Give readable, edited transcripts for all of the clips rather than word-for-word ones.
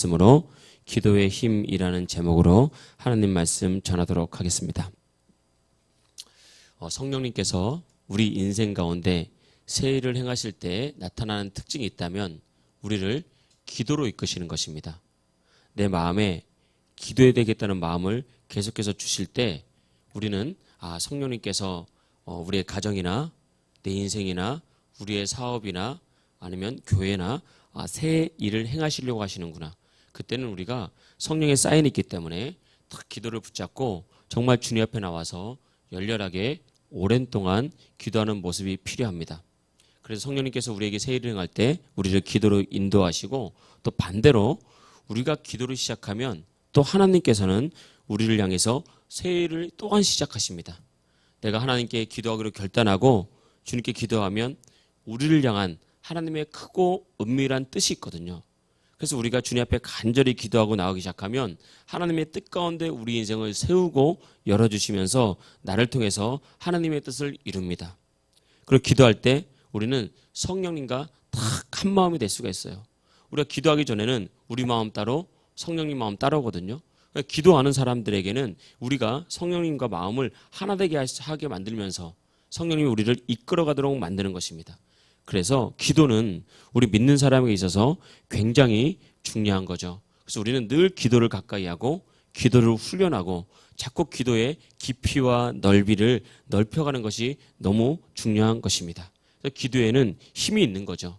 말씀으로 기도의 힘이라는 제목으로 하나님 말씀 전하도록 하겠습니다. 성령님께서 우리 인생 가운데 새 일을 행하실 때 나타나는 특징이 있다면 우리를 기도로 이끄시는 것입니다. 내 마음에 기도해야 되겠다는 마음을 계속해서 주실 때 우리는 성령님께서 우리의 가정이나 내 인생이나 우리의 사업이나 아니면 교회나 새 일을 행하시려고 하시는구나. 그때는 우리가 성령의 사인이 있기 때문에 딱 기도를 붙잡고 정말 주님 앞에 나와서 열렬하게 오랜 동안 기도하는 모습이 필요합니다. 그래서 성령님께서 우리에게 새 일을 행할 때 우리를 기도로 인도하시고 또 반대로 우리가 기도를 시작하면 또 하나님께서는 우리를 향해서 새 일을 또한 시작하십니다. 내가 하나님께 기도하기로 결단하고 주님께 기도하면 우리를 향한 하나님의 크고 은밀한 뜻이 있거든요. 그래서 우리가 주님 앞에 간절히 기도하고 나오기 시작하면 하나님의 뜻 가운데 우리 인생을 세우고 열어주시면서 나를 통해서 하나님의 뜻을 이룹니다. 그리고 기도할 때 우리는 성령님과 딱 한 마음이 될 수가 있어요. 우리가 기도하기 전에는 우리 마음 따로 성령님 마음 따로거든요. 기도하는 사람들에게는 우리가 성령님과 마음을 하나 되게 하게 만들면서 성령님이 우리를 이끌어가도록 만드는 것입니다. 그래서 기도는 우리 믿는 사람에게 있어서 굉장히 중요한 거죠. 그래서 우리는 늘 기도를 가까이 하고 기도를 훈련하고 자꾸 기도의 깊이와 넓이를 넓혀가는 것이 너무 중요한 것입니다. 그래서 기도에는 힘이 있는 거죠.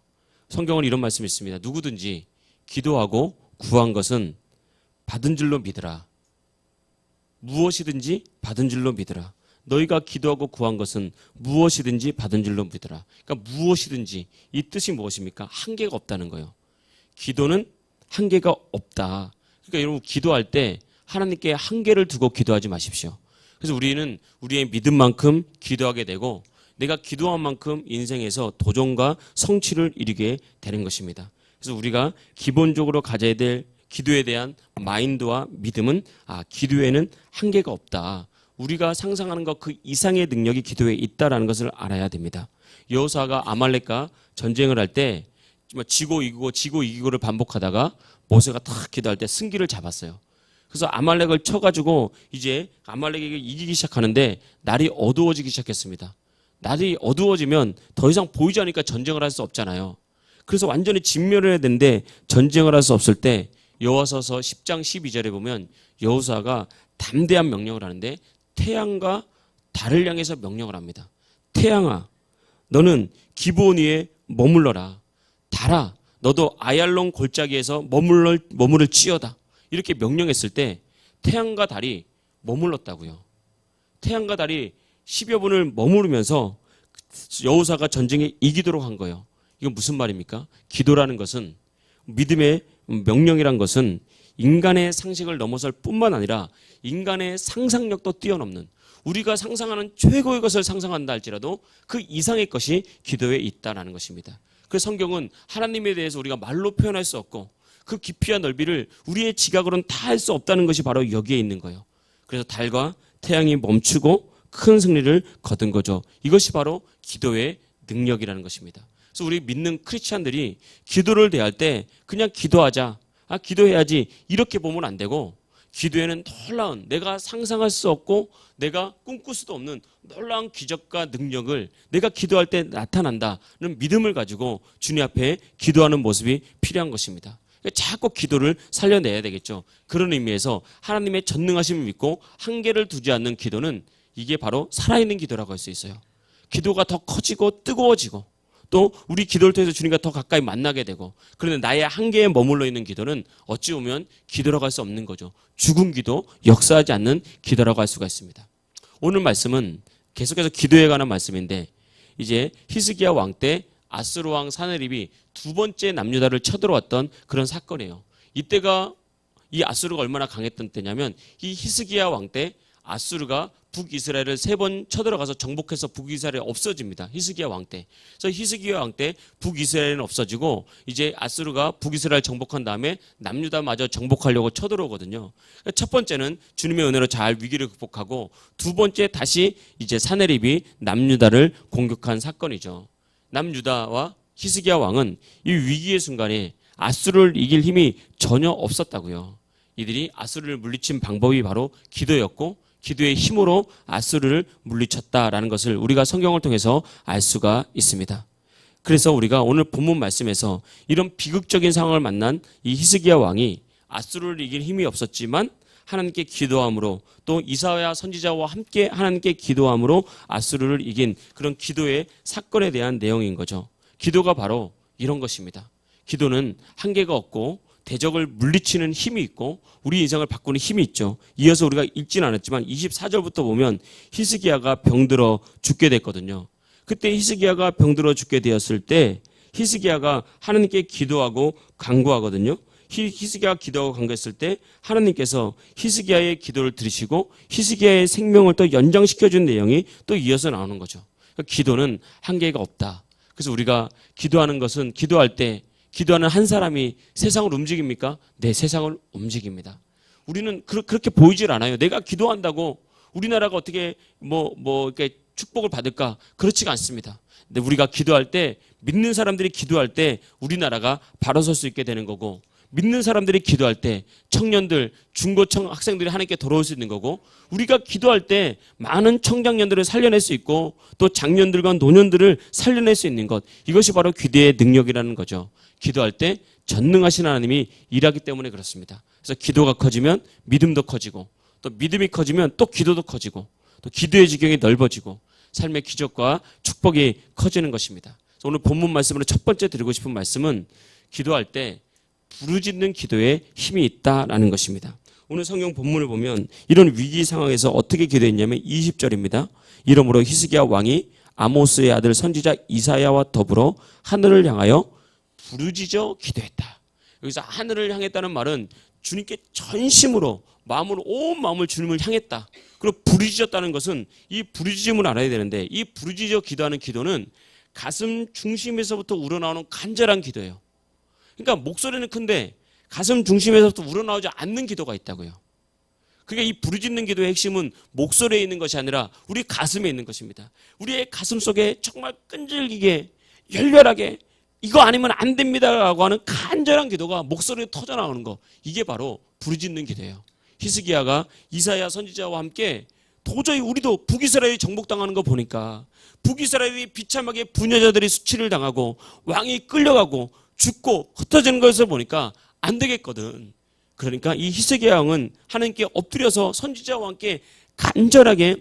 성경은 이런 말씀이 있습니다. 누구든지 기도하고 구한 것은 받은 줄로 믿으라. 무엇이든지 받은 줄로 믿으라. 너희가 기도하고 구한 것은 무엇이든지 받은 줄로 믿으라. 그러니까 무엇이든지 이 뜻이 무엇입니까? 한계가 없다는 거예요. 기도는 한계가 없다. 그러니까 여러분 기도할 때 하나님께 한계를 두고 기도하지 마십시오. 그래서 우리는 우리의 믿음만큼 기도하게 되고 내가 기도한 만큼 인생에서 도전과 성취를 이루게 되는 것입니다. 그래서 우리가 기본적으로 가져야 될 기도에 대한 마인드와 믿음은 기도에는 한계가 없다. 우리가 상상하는 것 그 이상의 능력이 기도에 있다라는 것을 알아야 됩니다. 여호수아가 아말렉과 전쟁을 할 때 지고 이기고를 반복하다가 모세가 탁 기도할 때 승기를 잡았어요. 그래서 아말렉을 쳐가지고 이제 아말렉에게 이기기 시작하는데 날이 어두워지기 시작했습니다. 날이 어두워지면 더 이상 보이지 않으니까 전쟁을 할 수 없잖아요. 그래서 완전히 진멸을 해야 되는데 전쟁을 할 수 없을 때 여호와서서 10장 12절에 보면 여호수아가 담대한 명령을 하는데 태양과 달을 향해서 명령을 합니다. 태양아, 너는 기브온 위에 머물러라. 달아, 너도 아얄론 골짜기에서 머무를지어다. 이렇게 명령했을 때 태양과 달이 머물렀다고요. 태양과 달이 10여 분을 머무르면서 여호수아가 전쟁에 이기도록 한 거예요. 이건 무슨 말입니까? 기도라는 것은 믿음의 명령이란 것은 인간의 상식을 넘어설 뿐만 아니라 인간의 상상력도 뛰어넘는 우리가 상상하는 최고의 것을 상상한다 할지라도 그 이상의 것이 기도에 있다는 것입니다. 그 성경은 하나님에 대해서 우리가 말로 표현할 수 없고 그 깊이와 넓이를 우리의 지각으로는 다 할 수 없다는 것이 바로 여기에 있는 거예요. 그래서 달과 태양이 멈추고 큰 승리를 거둔 거죠. 이것이 바로 기도의 능력이라는 것입니다. 그래서 우리 믿는 크리스찬들이 기도를 대할 때 그냥 기도하자, 기도해야지 이렇게 보면 안 되고 기도에는 놀라운 내가 상상할 수 없고 내가 꿈꿀 수도 없는 놀라운 기적과 능력을 내가 기도할 때 나타난다는 믿음을 가지고 주님 앞에 기도하는 모습이 필요한 것입니다. 자꾸 기도를 살려내야 되겠죠. 그런 의미에서 하나님의 전능하심을 믿고 한계를 두지 않는 기도는 이게 바로 살아있는 기도라고 할 수 있어요. 기도가 더 커지고 뜨거워지고 또 우리 기도를 통해서 주님과 더 가까이 만나게 되고 그런데 나의 한계에 머물러 있는 기도는 어찌 보면 기도라고 할 수 없는 거죠. 죽은 기도, 역사하지 않는 기도라고 할 수가 있습니다. 오늘 말씀은 계속해서 기도에 관한 말씀인데 이제 히스기야 왕 때 아수르 왕 사네립이 두 번째 남유다를 쳐들어왔던 그런 사건이에요. 이때가 이 아수르가 얼마나 강했던 때냐면 이 히스기야 왕 때 아수르가 북이스라엘을 3번 쳐들어가서 정복해서 북이스라엘이 없어집니다. 히스기야 왕 때. 그래서 히스기야 왕 때 북이스라엘은 없어지고 이제 아수르가 북이스라엘 정복한 다음에 남유다마저 정복하려고 쳐들어오거든요. 첫 번째는 주님의 은혜로 잘 위기를 극복하고 두 번째 다시 이제 사네립이 남유다를 공격한 사건이죠. 남유다와 히스기야 왕은 이 위기의 순간에 아수르를 이길 힘이 전혀 없었다고요. 이들이 아수르를 물리친 방법이 바로 기도였고 기도의 힘으로 아수르를 물리쳤다라는 것을 우리가 성경을 통해서 알 수가 있습니다. 그래서 우리가 오늘 본문 말씀에서 이런 비극적인 상황을 만난 이 히스기야 왕이 아수르를 이길 힘이 없었지만 하나님께 기도함으로 또 이사야 선지자와 함께 하나님께 기도함으로 아수르를 이긴 그런 기도의 사건에 대한 내용인 거죠. 기도가 바로 이런 것입니다. 기도는 한계가 없고 대적을 물리치는 힘이 있고 우리 인생을 바꾸는 힘이 있죠. 이어서 우리가 읽지는 않았지만 24절부터 보면 히스기야가 병들어 죽게 됐거든요. 그때 히스기야가 병들어 죽게 되었을 때 히스기야가 하나님께 기도하고 간구하거든요. 히스기야가 기도하고 간구했을 때 하나님께서 히스기야의 기도를 들으시고 히스기야의 생명을 또 연장시켜준 내용이 또 이어서 나오는 거죠. 그러니까 기도는 한계가 없다. 그래서 우리가 기도하는 것은 기도할 때 기도하는 한 사람이 세상을 움직입니까? 네, 세상을 움직입니다. 우리는 그렇게 보이질 않아요. 내가 기도한다고 우리나라가 어떻게 이렇게 축복을 받을까? 그렇지가 않습니다. 근데 우리가 기도할 때 믿는 사람들이 기도할 때 우리나라가 바로 설 수 있게 되는 거고 믿는 사람들이 기도할 때 청년들, 중고청 학생들이 하나님께 돌아올 수 있는 거고 우리가 기도할 때 많은 청장년들을 살려낼 수 있고 또 장년들과 노년들을 살려낼 수 있는 것 이것이 바로 기도의 능력이라는 거죠. 기도할 때 전능하신 하나님이 일하기 때문에 그렇습니다. 그래서 기도가 커지면 믿음도 커지고 또 믿음이 커지면 또 기도도 커지고 또 기도의 지경이 넓어지고 삶의 기적과 축복이 커지는 것입니다. 그래서 오늘 본문 말씀으로 첫 번째 드리고 싶은 말씀은 기도할 때 부르짖는 기도에 힘이 있다라는 것입니다. 오늘 성경 본문을 보면 이런 위기 상황에서 어떻게 기도했냐면 20절입니다. 이러므로 히스기야 왕이 아모스의 아들 선지자 이사야와 더불어 하늘을 향하여 부르짖어 기도했다. 여기서 하늘을 향했다는 말은 주님께 전심으로 마음으로 온 마음을 주님을 향했다. 그리고 부르짖었다는 것은 이 부르짖음을 알아야 되는데 이 부르짖어 기도하는 기도는 가슴 중심에서부터 우러나오는 간절한 기도예요. 그러니까 목소리는 큰데 가슴 중심에서부터 우러나오지 않는 기도가 있다고요. 그러니까 이 부르짖는 기도의 핵심은 목소리에 있는 것이 아니라 우리 가슴에 있는 것입니다. 우리의 가슴 속에 정말 끈질기게 열렬하게 이거 아니면 안 됩니다라고 하는 간절한 기도가 목소리에 터져나오는 거 이게 바로 부르짖는 기도예요. 히스기야가 이사야 선지자와 함께 도저히 우리도 북이스라엘이 정복당하는 거 보니까 북이스라엘이 비참하게 부녀자들이 수치를 당하고 왕이 끌려가고 죽고 흩어지는 것을 보니까 안 되겠거든. 그러니까 이 히스기야 왕은 하나님께 엎드려서 선지자와 함께 간절하게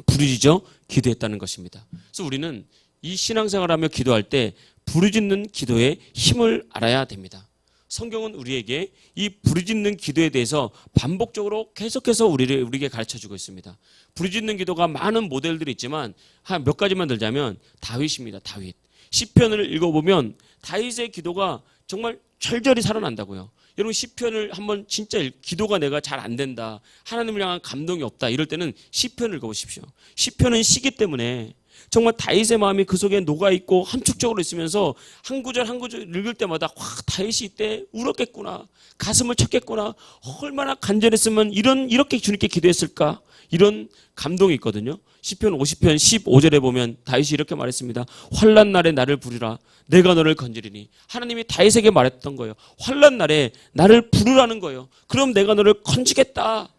부르짖어 기도했다는 것입니다. 그래서 우리는 이 신앙생활하며 기도할 때 부르짖는 기도의 힘을 알아야 됩니다. 성경은 우리에게 이 부르짖는 기도에 대해서 반복적으로 계속해서 우리에게 가르쳐주고 있습니다. 부르짖는 기도가 많은 모델들이 있지만 한 몇 가지만 들자면 다윗입니다. 다윗. 시편을 읽어보면 다윗의 기도가 정말 절절히 살아난다고요. 여러분 시편을 한번 진짜 기도가 내가 잘 안 된다. 하나님을 향한 감동이 없다. 이럴 때는 시편을 읽어보십시오. 시편은 시기 때문에 정말 다윗의 마음이 그 속에 녹아있고 함축적으로 있으면서 한 구절 한 구절 읽을 때마다 와 다윗이 이때 울었겠구나. 가슴을 쳤겠구나. 얼마나 간절했으면 이렇게 주님께 기도했을까. 이런 감동이 있거든요. 시편 50편 15절에 보면 다윗이 이렇게 말했습니다. 환난 날에 나를 부르라. 내가 너를 건지리니. 하나님이 다윗에게 말했던 거예요. 환난 날에 나를 부르라는 거예요. 그럼 내가 너를 건지겠다.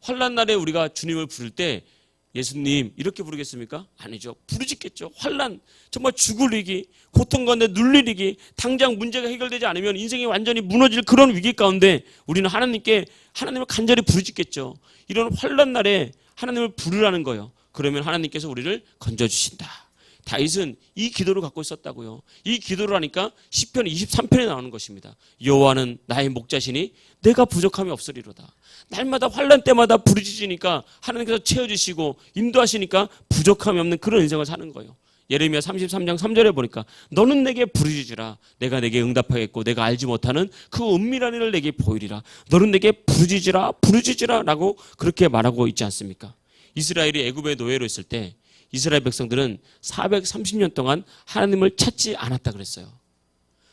환난 날에 우리가 주님을 부를 때 예수님 이렇게 부르겠습니까? 아니죠. 부르짖겠죠. 환난, 정말 죽을 위기, 고통 가운데 눌릴 위기, 당장 문제가 해결되지 않으면 인생이 완전히 무너질 그런 위기 가운데 우리는 하나님을 간절히 부르짖겠죠. 이런 환난 날에 하나님을 부르라는 거예요. 그러면 하나님께서 우리를 건져주신다. 다윗은 이 기도를 갖고 있었다고요. 이 기도를 하니까 시편 23편에 나오는 것입니다. 여호와는 나의 목자시니 내가 부족함이 없으리로다. 날마다 환난 때마다 부르짖으니까 하나님께서 채워주시고 인도하시니까 부족함이 없는 그런 인생을 사는 거예요. 예레미야 33장 3절에 보니까 너는 내게 부르짖으라. 내가 내게 응답하겠고 내가 알지 못하는 그 은밀한 일을 내게 보이리라. 너는 내게 부르짖으라 라고 그렇게 말하고 있지 않습니까? 이스라엘이 애굽의 노예로 있을 때 이스라엘 백성들은 430년 동안 하나님을 찾지 않았다 그랬어요.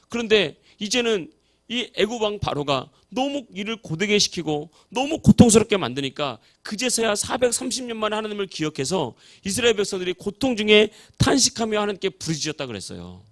그런데 이제는 이 애굽 왕 바로가 너무 일을 고되게 시키고 너무 고통스럽게 만드니까 그제서야 430년 만에 하나님을 기억해서 이스라엘 백성들이 고통 중에 탄식하며 하나님께 부르짖었다 그랬어요.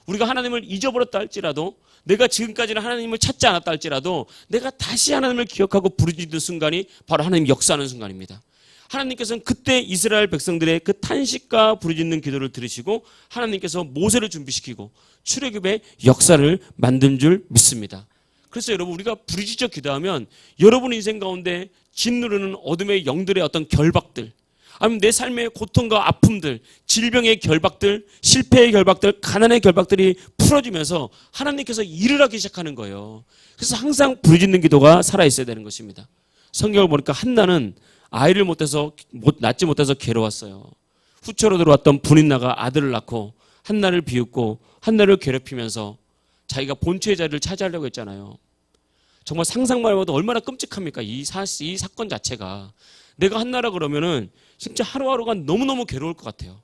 우리가 하나님을 잊어버렸다 할지라도, 내가 지금까지는 하나님을 찾지 않았다 할지라도 내가 다시 하나님을 기억하고 부르짖는 순간이 바로 하나님 역사하는 순간입니다. 하나님께서는 그때 이스라엘 백성들의 그 탄식과 부르짖는 기도를 들으시고 하나님께서 모세를 준비시키고 출애굽의 역사를 만든 줄 믿습니다. 그래서 여러분, 우리가 부르짖어 기도하면 여러분 인생 가운데 짓누르는 어둠의 영들의 어떤 결박들, 아니면 내 삶의 고통과 아픔들, 질병의 결박들, 실패의 결박들, 가난의 결박들이 풀어지면서 하나님께서 일을 하기 시작하는 거예요. 그래서 항상 부르짖는 기도가 살아있어야 되는 것입니다. 성경을 보니까 한나는 아이를 낳지 못해서 괴로웠어요. 후처로 들어왔던 분인나가 아들을 낳고 한나를 비웃고 한나를 괴롭히면서 자기가 본처의 자리를 차지하려고 했잖아요. 정말 상상만 해봐도 얼마나 끔찍합니까? 이 사건 자체가. 내가 한나라 그러면은 진짜 하루하루가 너무너무 괴로울 것 같아요.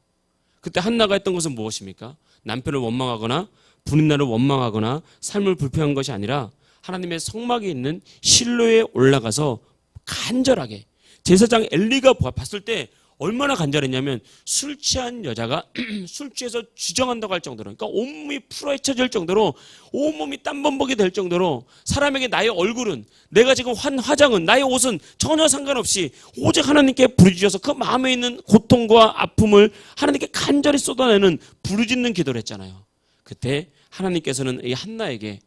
그때 한나가 했던 것은 무엇입니까? 남편을 원망하거나 분인나를 원망하거나 삶을 불평한 것이 아니라 하나님의 성막에 있는 실로에 올라가서 간절하게, 제사장 엘리가 봤을 때 얼마나 간절했냐면 술 취한 여자가 술 취해서 주정한다고 할 정도로, 그러니까 온몸이 풀어헤쳐질 정도로, 온몸이 땀범벅이 될 정도로, 사람에게 나의 얼굴은, 내가 지금 한 화장은, 나의 옷은 전혀 상관없이 오직 하나님께 부르짖어서 그 마음에 있는 고통과 아픔을 하나님께 간절히 쏟아내는 부르짖는 기도를 했잖아요. 그때 하나님께서는 이 한나에게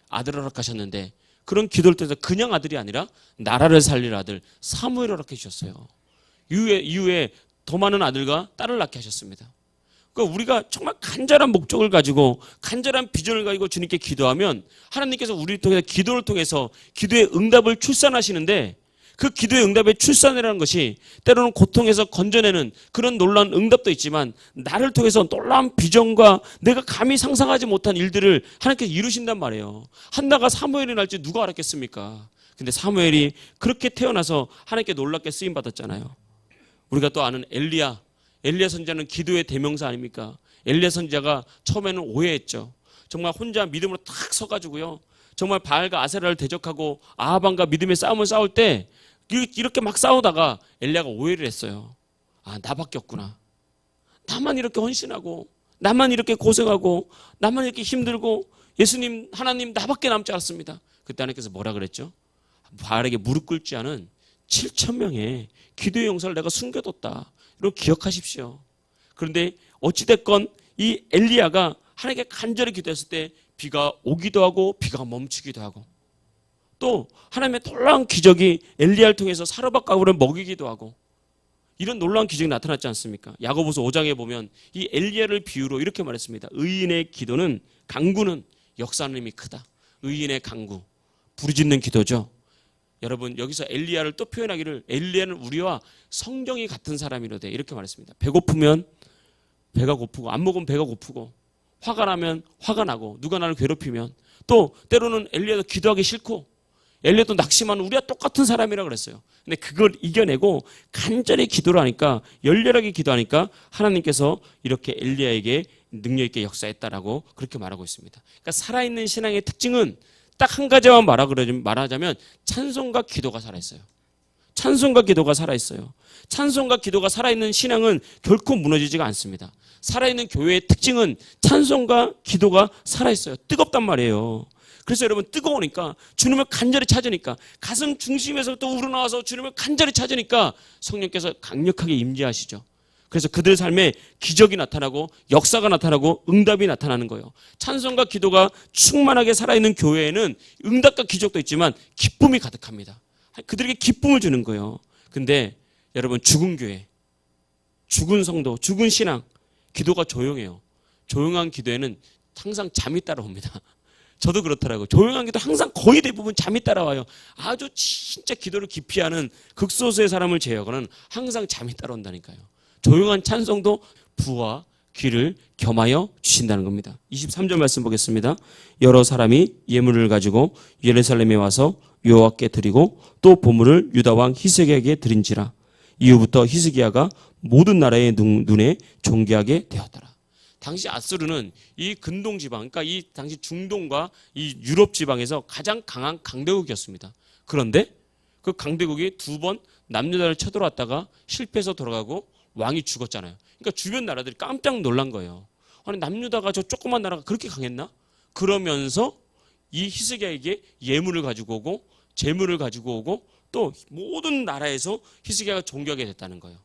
아들을 허락하셨는데, 그런 기도를 통해서 그냥 아들이 아니라 나라를 살릴 아들 사무엘을 허락해 주셨어요. 이후에 더 많은 아들과 딸을 낳게 하셨습니다. 그러니까 우리가 정말 간절한 목적을 가지고, 간절한 비전을 가지고 주님께 기도하면 하나님께서 우리를 통해서, 기도를 통해서 기도의 응답을 출산하시는데, 그 기도의 응답의 출산이라는 것이 때로는 고통에서 건져내는 그런 놀라운 응답도 있지만, 나를 통해서 놀라운 비전과 내가 감히 상상하지 못한 일들을 하나님께서 이루신단 말이에요. 한나가 사무엘이 날지 누가 알았겠습니까? 근데 사무엘이 그렇게 태어나서 하나님께 놀랍게 쓰임받았잖아요. 우리가 또 아는 엘리야 선지자는 기도의 대명사 아닙니까? 엘리야 선지자가 처음에는 오해했죠. 정말 혼자 믿음으로 탁 서가지고요, 정말 바알과 아세라를 대적하고 아하방과 믿음의 싸움을 싸울 때 이렇게 막 싸우다가 엘리야가 오해를 했어요. 아, 나밖에 없구나. 나만 이렇게 헌신하고, 나만 이렇게 고생하고, 나만 이렇게 힘들고, 예수님, 하나님 나밖에 남지 않았습니다. 그때 하나님께서 뭐라 그랬죠? 바알에게 무릎 꿇지 않은 7,000명의 기도의 용사를 내가 숨겨뒀다. 이런 기억하십시오. 그런데 어찌됐건 이 엘리야가 하나님께 간절히 기도했을 때 비가 오기도 하고 비가 멈추기도 하고, 또 하나님의 놀라운 기적이 엘리야를 통해서 사르밧 가구를 먹이기도 하고, 이런 놀라운 기적이 나타났지 않습니까? 야고보서 5장에 보면 이 엘리야를 비유로 이렇게 말했습니다. 의인의 기도는, 강구는 역사하는 힘이 크다. 의인의 강구, 부르짖는 기도죠. 여러분, 여기서 엘리야를 또 표현하기를, 엘리야는 우리와 성경이 같은 사람이로되 이렇게 말했습니다. 배고프면 배가 고프고, 안 먹으면 배가 고프고, 화가 나면 화가 나고, 누가 나를 괴롭히면, 또 때로는 엘리야도 기도하기 싫고, 엘리야도 낙심하는 우리와 똑같은 사람이라 그랬어요. 근데 그걸 이겨내고 간절히 기도를 하니까, 열렬하게 기도하니까 하나님께서 이렇게 엘리야에게 능력 있게 역사했다라고 그렇게 말하고 있습니다. 그러니까 살아있는 신앙의 특징은 딱 한 가지만 말하자면 찬송과 기도가 살아있어요. 찬송과 기도가 살아있어요. 찬송과 기도가 살아있는 신앙은 결코 무너지지가 않습니다. 살아있는 교회의 특징은 찬송과 기도가 살아있어요. 뜨겁단 말이에요. 그래서 여러분, 뜨거우니까, 주님을 간절히 찾으니까, 가슴 중심에서부터 우러나와서 주님을 간절히 찾으니까 성령께서 강력하게 임재하시죠. 그래서 그들 삶에 기적이 나타나고 역사가 나타나고 응답이 나타나는 거예요. 찬송과 기도가 충만하게 살아있는 교회에는 응답과 기적도 있지만 기쁨이 가득합니다. 그들에게 기쁨을 주는 거예요. 근데 여러분, 죽은 교회, 죽은 성도, 죽은 신앙, 기도가 조용해요. 조용한 기도에는 항상 잠이 따라옵니다. 저도 그렇더라고요. 조용한 기도 항상 거의 대부분 잠이 따라와요. 아주 진짜 기도를 깊이 하는 극소수의 사람을 제외하고는 항상 잠이 따라온다니까요. 조용한 찬송도 부와 귀를 겸하여 주신다는 겁니다. 23절 말씀 보겠습니다. 여러 사람이 예물을 가지고 예루살렘에 와서 여호와께 드리고 또 보물을 유다 왕 히스기야에게 드린지라. 이후부터 히스기야가 모든 나라의 눈에 존귀하게 되었더라. 당시 아수르는 이 근동 지방, 그러니까 이 당시 중동과 이 유럽 지방에서 가장 강한 강대국이었습니다. 그런데 그 강대국이 2번 남유다를 쳐들어왔다가 실패해서 돌아가고 왕이 죽었잖아요. 그러니까 주변 나라들이 깜짝 놀란 거예요. 아니 남유다가 저 조그만 나라가 그렇게 강했나? 그러면서 이 히스기야에게 예물을 가지고 오고 재물을 가지고 오고 또 모든 나라에서 히스기야가 존경하게 됐다는 거예요.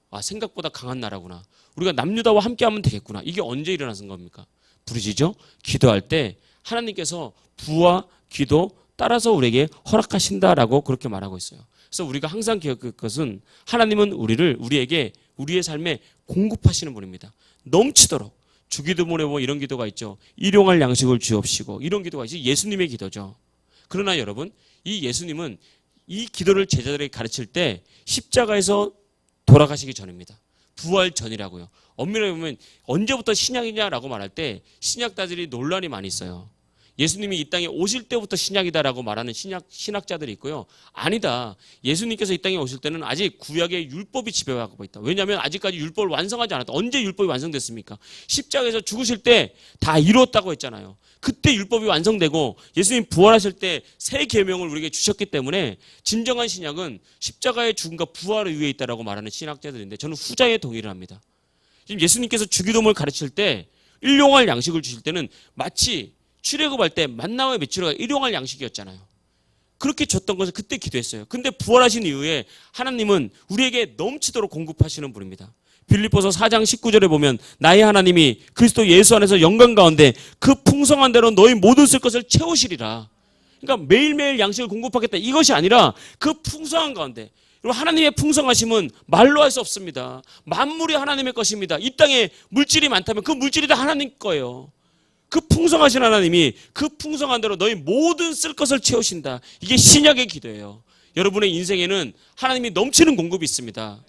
아, 생각보다 강한 나라구나. 우리가 남유다와 함께하면 되겠구나. 이게 언제 일어나는 겁니까? 부르짖어 기도할 때 하나님께서 부와 기도 따라서 우리에게 허락하신다라고 그렇게 말하고 있어요. 그래서 우리가 항상 기억할 것은 하나님은 우리에게 우리의 삶에 공급하시는 분입니다. 넘치도록. 주기도문에 보면 이런 기도가 있죠. 일용할 양식을 주옵시고 이런 기도가 있지. 예수님의 기도죠. 그러나 여러분, 이 예수님은 이 기도를 제자들에게 가르칠 때 십자가에서 돌아가시기 전입니다. 부활 전이라고요. 엄밀하게 보면 언제부터 신약이냐라고 말할 때 신약자들이 논란이 많이 있어요. 예수님이 이 땅에 오실 때부터 신약이다라고 말하는 신학자들이 있고요. 아니다. 예수님께서 이 땅에 오실 때는 아직 구약의 율법이 지배하고 있다. 왜냐하면 아직까지 율법을 완성하지 않았다. 언제 율법이 완성됐습니까? 십자가에서 죽으실 때 다 이루었다고 했잖아요. 그때 율법이 완성되고 예수님 부활하실 때 새 계명을 우리에게 주셨기 때문에 진정한 신약은 십자가의 죽음과 부활 위에 있다라고 말하는 신학자들인데 저는 후자에 동의를 합니다. 지금 예수님께서 주기도문을 가르칠 때 일용할 양식을 주실 때는 마치 출애굽할 때 만나와 메추라가 일용할 양식이었잖아요. 그렇게 줬던 것을 그때 기도했어요. 근데 부활하신 이후에 하나님은 우리에게 넘치도록 공급하시는 분입니다. 빌립보서 4장 19절에 보면 나의 하나님이 그리스도 예수 안에서 영광 가운데 그 풍성한 대로 너희 모든 쓸 것을 채우시리라. 그러니까 매일매일 양식을 공급하겠다. 이것이 아니라 그 풍성한 가운데. 하나님의 풍성하심은 말로 할 수 없습니다. 만물이 하나님의 것입니다. 이 땅에 물질이 많다면 그 물질이 다 하나님 거예요. 그 풍성하신 하나님이 그 풍성한 대로 너희 모든 쓸 것을 채우신다. 이게 신약의 기도예요. 여러분의 인생에는 하나님이 넘치는 공급이 있습니다.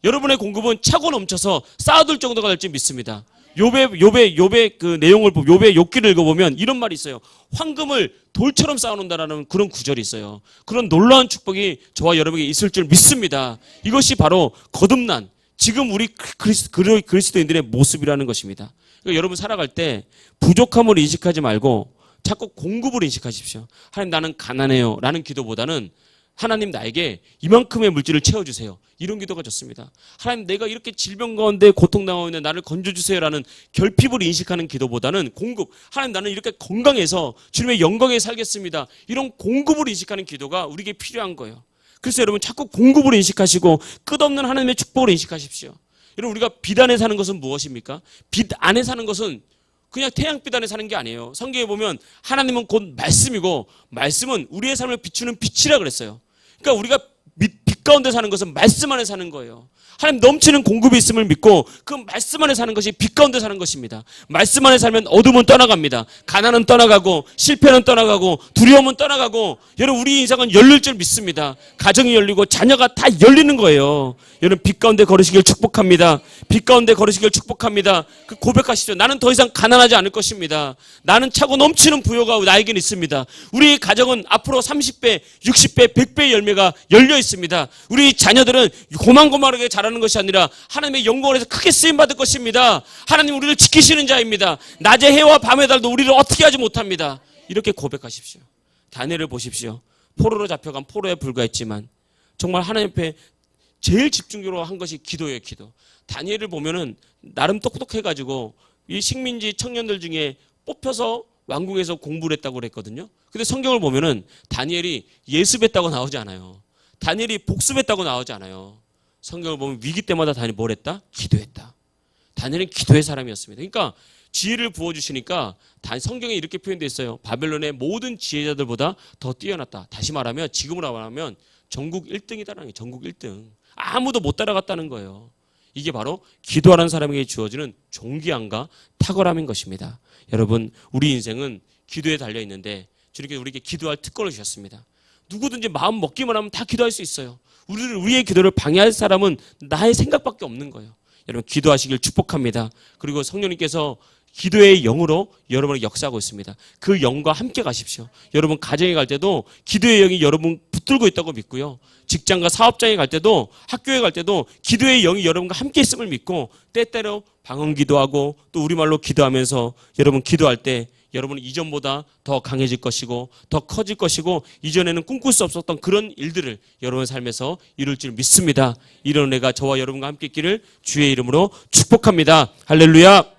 여러분의 공급은 차고 넘쳐서 쌓아둘 정도가 될지 믿습니다. 욥의 그 내용을 보면 욥의 욥기를 읽어보면 이런 말이 있어요. 황금을 돌처럼 쌓아놓는다라는 그런 구절이 있어요. 그런 놀라운 축복이 저와 여러분에게 있을 줄 믿습니다. 이것이 바로 거듭난 지금 우리 그리스도인들의 모습이라는 것입니다. 그러니까 여러분 살아갈 때 부족함을 인식하지 말고 자꾸 공급을 인식하십시오. 하나님 나는 가난해요 라는 기도보다는 하나님 나에게 이만큼의 물질을 채워주세요. 이런 기도가 좋습니다. 하나님 내가 이렇게 질병 가운데 고통당하고 있는데 나를 건져주세요 라는 결핍을 인식하는 기도보다는 공급. 하나님 나는 이렇게 건강해서 주님의 영광에 살겠습니다. 이런 공급을 인식하는 기도가 우리에게 필요한 거예요. 그래서 여러분 자꾸 공급을 인식하시고 끝없는 하나님의 축복을 인식하십시오. 여러분 우리가 빛 안에 사는 것은 무엇입니까? 빛 안에 사는 것은 그냥 태양빛 안에 사는 게 아니에요. 성경에 보면 하나님은 곧 말씀이고 말씀은 우리의 삶을 비추는 빛이라 그랬어요. 그러니까 우리가 빛 가운데 사는 것은 말씀 안에 사는 거예요. 하나님 넘치는 공급이 있음을 믿고 그 말씀 안에 사는 것이 빛 가운데 사는 것입니다. 말씀 안에 살면 어둠은 떠나갑니다. 가난은 떠나가고 실패는 떠나가고 두려움은 떠나가고 여러분 우리 인생은 열릴 줄 믿습니다. 가정이 열리고 자녀가 다 열리는 거예요. 여러분 빛 가운데 걸으시길 축복합니다. 빛 가운데 걸으시길 축복합니다. 그 고백하시죠. 나는 더 이상 가난하지 않을 것입니다. 나는 차고 넘치는 부요가 나에겐 있습니다. 우리 가정은 앞으로 30배, 60배, 100배의 열매가 열려 있습니다. 우리 자녀들은 고만고만하게 자라는 것이 아니라 하나님의 영광을 해서 크게 쓰임받을 것입니다. 하나님 우리를 지키시는 자입니다. 낮의 해와 밤의 달도 우리를 어떻게 하지 못합니다. 이렇게 고백하십시오. 다니엘을 보십시오. 포로로 잡혀간 포로에 불과했지만 정말 하나님 앞에 제일 집중적으로 한 것이 기도예요. 기도. 다니엘을 보면은 나름 똑똑해가지고 이 식민지 청년들 중에 뽑혀서 왕궁에서 공부를 했다고 그랬거든요. 근데 성경을 보면은 다니엘이 예습했다고 나오지 않아요. 다니엘이 복습했다고 나오지 않아요. 성경을 보면 위기 때마다 다니엘이 뭘 했다? 기도했다. 다니엘은 기도의 사람이었습니다. 그러니까 지혜를 부어주시니까 성경에 이렇게 표현되어 있어요. 바벨론의 모든 지혜자들보다 더 뛰어났다. 다시 말하면 지금으로 말하면 전국 1등이다라는 거예요. 전국 1등. 아무도 못 따라갔다는 거예요. 이게 바로 기도하는 사람에게 주어지는 존귀함과 탁월함인 것입니다. 여러분 우리 인생은 기도에 달려 있는데 주님께서 우리에게 기도할 특권을 주셨습니다. 누구든지 마음 먹기만 하면 다 기도할 수 있어요. 우리의 기도를 방해할 사람은 나의 생각밖에 없는 거예요. 여러분 기도하시길 축복합니다. 그리고 성령님께서 기도의 영으로 여러분을 역사하고 있습니다. 그 영과 함께 가십시오. 여러분 가정에 갈 때도 기도의 영이 여러분 붙들고 있다고 믿고요. 직장과 사업장에 갈 때도 학교에 갈 때도 기도의 영이 여러분과 함께 있음을 믿고 때때로 방언 기도하고 또 우리말로 기도하면서 여러분 기도할 때 여러분은 이전보다 더 강해질 것이고 더 커질 것이고 이전에는 꿈꿀 수 없었던 그런 일들을 여러분 삶에서 이룰 줄 믿습니다. 이런 은혜가 저와 여러분과 함께 있기를 주의 이름으로 축복합니다. 할렐루야.